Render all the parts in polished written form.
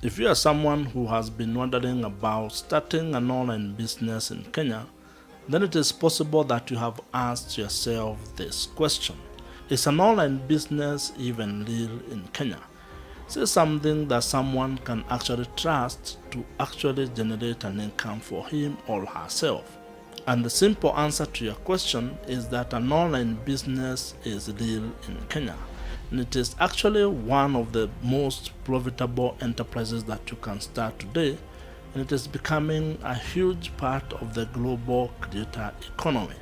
If you are someone who has been wondering about starting an online business in Kenya, then it is possible that you have asked yourself this question. Is an online business even real in Kenya? Is it something that someone can actually trust to actually generate an income for him or herself? And the simple answer to your question is that an online business is real in Kenya. And it is actually one of the most profitable enterprises that you can start today, and it is becoming a huge part of the global creator economy.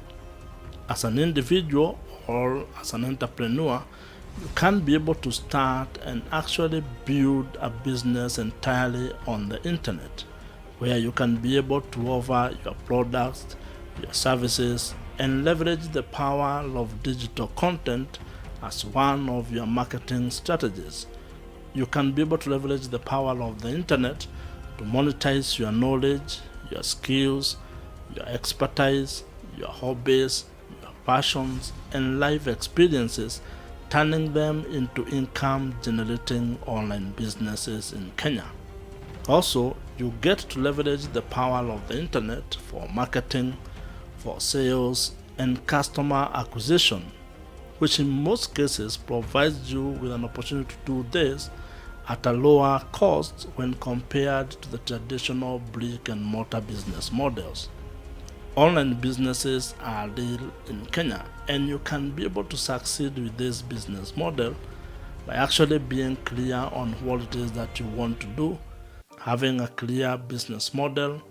As an individual or as an entrepreneur, you can be able to start and actually build a business entirely on the internet, where you can be able to offer your products, your services, and leverage the power of digital content as one of your marketing strategies. You can be able to leverage the power of the internet to monetize your knowledge, your skills, your expertise, your hobbies, your passions, and life experiences, turning them into income generating online businesses in Kenya. Also, you get to leverage the power of the internet for marketing, for sales, and customer acquisition, which in most cases provides you with an opportunity to do this at a lower cost when compared to the traditional brick and mortar business models. Online businesses are real in Kenya, and you can be able to succeed with this business model by actually being clear on what it is that you want to do, having a clear business model,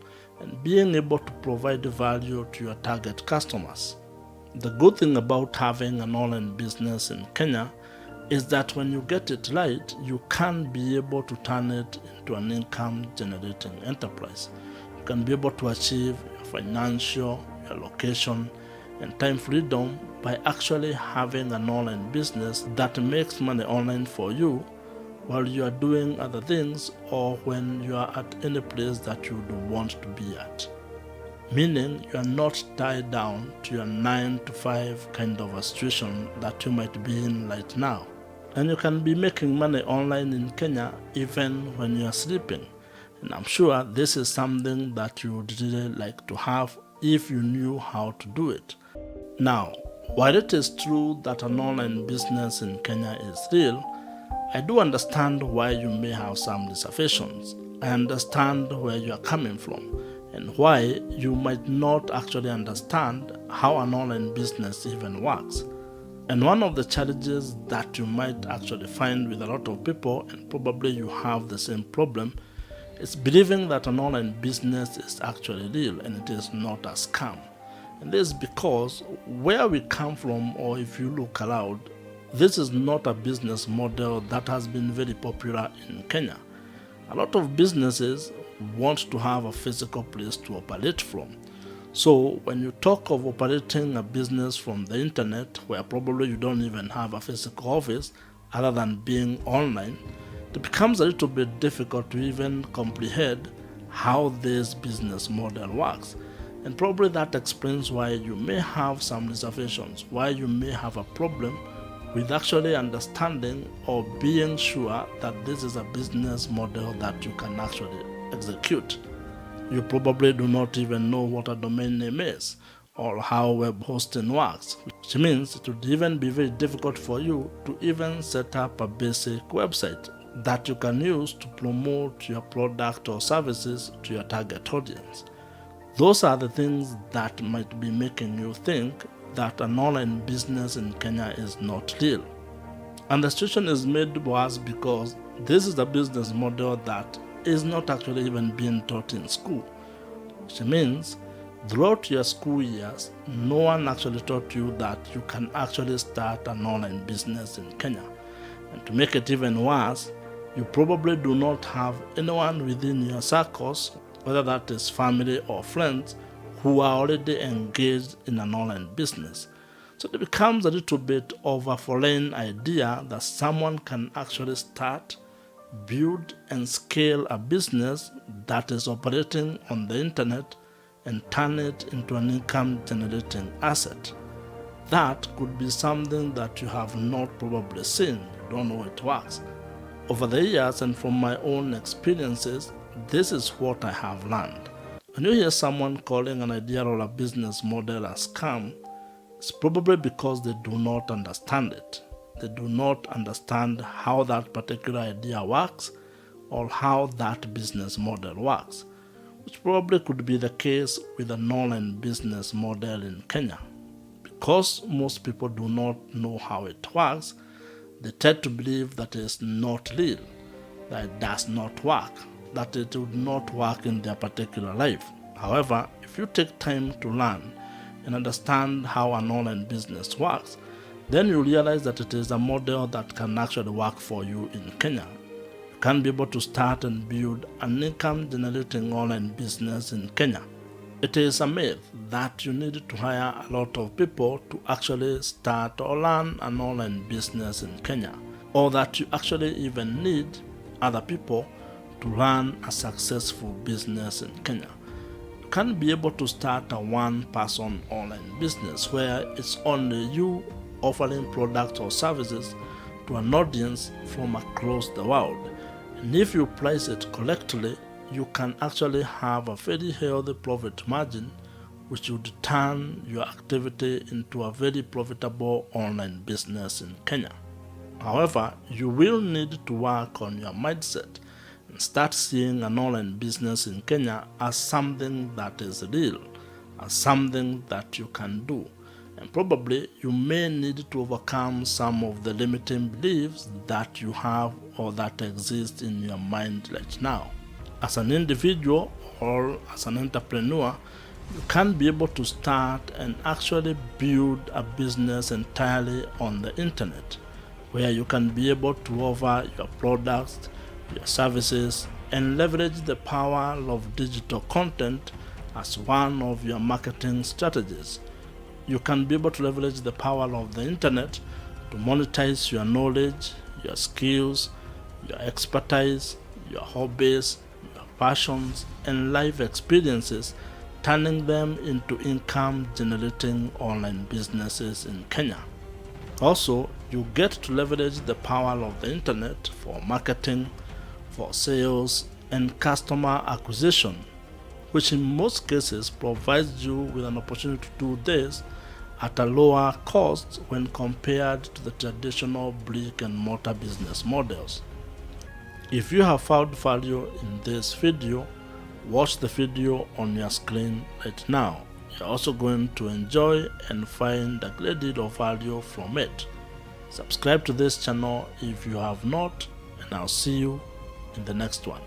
and being able to provide value to your target customers. The good thing about having an online business in Kenya is that when you get it right, you can be able to turn it into an income generating enterprise. You can be able to achieve your financial, your location, and time freedom by actually having an online business that makes money online for you while you are doing other things or when you are at any place that you would want to be at. Meaning you are not tied down to your 9 to 5 kind of a situation that you might be in right now. And you can be making money online in Kenya even when you are sleeping. And I'm sure this is something that you would really like to have if you knew how to do it. Now, while it is true that an online business in Kenya is real, I do understand why you may have some reservations. I understand where you are coming from and why you might not actually understand how an online business even works. And one of the challenges that you might actually find with a lot of people, and probably you have the same problem, is believing that an online business is actually real and it is not a scam. And this is because where we come from, or if you look around, this is not a business model that has been very popular in Kenya. A lot of businesses want to have a physical place to operate from. So when you talk of operating a business from the internet, where probably you don't even have a physical office other than being online, it becomes a little bit difficult to even comprehend how this business model works. And probably that explains why you may have some reservations, why you may have a problem with actually understanding or being sure that this is a business model that you can actually execute. You probably do not even know what a domain name is or how web hosting works, which means it would even be very difficult for you to even set up a basic website that you can use to promote your product or services to your target audience. Those are the things that might be making you think that an online business in Kenya is not real. And the situation is made worse because this is a business model that is not actually even being taught in school, which means throughout your school years, no one actually taught you that you can actually start an online business in Kenya. And to make it even worse, you probably do not have anyone within your circles, whether that is family or friends, who are already engaged in an online business. So it becomes a little bit of a foreign idea that someone can actually start, build, and scale a business that is operating on the internet and turn it into an income generating asset. That could be something that you have not probably seen, you don't know it works. Over the years and from my own experiences, this is what I have learned. When you hear someone calling an idea or a business model a scam, it's probably because they do not understand it. They do not understand how that particular idea works or how that business model works, which probably could be the case with an online business model in Kenya. Because most people do not know how it works, they tend to believe that it is not real, that it does not work, that it would not work in their particular life. However, if you take time to learn and understand how an online business works, then you realize that it is a model that can actually work for you in Kenya. You can be able to start and build an income-generating online business in Kenya. It is a myth that you need to hire a lot of people to actually start or learn an online business in Kenya, or that you actually even need other people to run a successful business in Kenya. You can be able to start a one-person online business where it's only you offering products or services to an audience from across the world. And if you price it correctly, you can actually have a very healthy profit margin, which would turn your activity into a very profitable online business in Kenya. However, you will need to work on your mindset and start seeing an online business in Kenya as something that is real, as something that you can do. And probably you may need to overcome some of the limiting beliefs that you have or that exist in your mind right now. As an individual or as an entrepreneur, you can be able to start and actually build a business entirely on the internet, where you can be able to offer your products, your services, and leverage the power of digital content as one of your marketing strategies. You can be able to leverage the power of the internet to monetize your knowledge, your skills, your expertise, your hobbies, passions, and life experiences, turning them into income-generating online businesses in Kenya. Also, you get to leverage the power of the internet for marketing, for sales, and customer acquisition, which in most cases provides you with an opportunity to do this at a lower cost when compared to the traditional brick-and-mortar business models. If you have found value in this video, watch the video on your screen right now. You're also going to enjoy and find a great deal of value from it. Subscribe to this channel if you have not, and I'll see you in the next one.